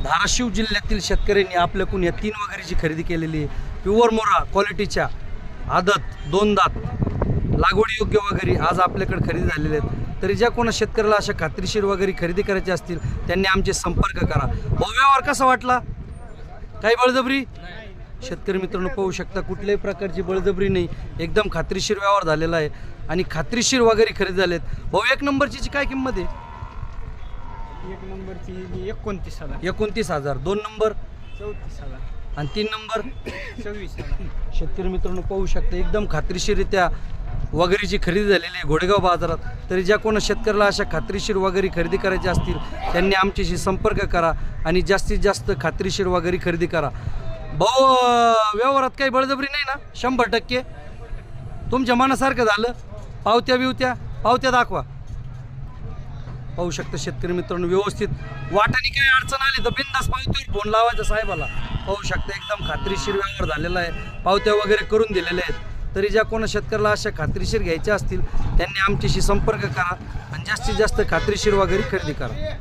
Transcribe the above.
धाराशिव जिल्ह्यातील शेतकऱ्यांनी आपल्याकडून या 3 वगैरेची खरेदी केलेली आहे। प्युअर मोरा क्वालिटीच्या आदत 2 दात लागवडी योग्य वगैरे आज आपल्याकडे खरेदी झालेले आहेत। तरी ज्या कोणा शेतकऱ्याला अशा खात्रीशीर वगैरे खरेदी करायची असतील त्यांनी आमचे संपर्क करा। व्यवहार कसा वाटला? काही बळजबरी? शेतकरी मित्रांनो पाहू शकता कुठल्याही प्रकारची बळजबरी नाही, एकदम खात्रीशीर व्यवहार झालेला आहे आणि खात्रीशीर वगैरे खरेदी झालेत। भाऊ 1 नंबरची काय किंमत आहे? 1 नंबरची 29,000, 29,000, 2 नंबर 34,000 आणि 3 नंबर 26,000। शेतकरी मित्रांनो पाहू शकता एकदम खात्रीशीररित्या वगैरेची खरेदी झालेली आहे घोडेगाव बाजारात। तरी ज्या कोणा शेतकऱ्याला अशा खात्रीशीर वगैरे खरेदी करायची असतील त्यांनी आमच्याशी संपर्क करा आणि जास्तीत जास्त खात्रीशीर वगैरे खरेदी करा। भाऊ व्यवहारात काही बळजबरी नाही ना? 100% तुमच्या मनासारखं झालं? पावत्या दाखवा। पाहू शकता शेतकरी मित्रांनो व्यवस्थित वाटाने काही अडचण आली तर बिनधास्त पावत्यावर फोन लावायचा साहेबाला। पाहू शकता एकदम खात्रीशीर व्यवहार झालेला आहे, पावत्या वगैरे करून दिलेल्या आहेत। तरी ज्या कोणा शेतकऱ्याला अशा खात्रीशीर घ्यायच्या असतील त्यांनी आमच्याशी संपर्क करा आणि जास्तीत जास्त खात्रीशीर वगैरे खरेदी करा।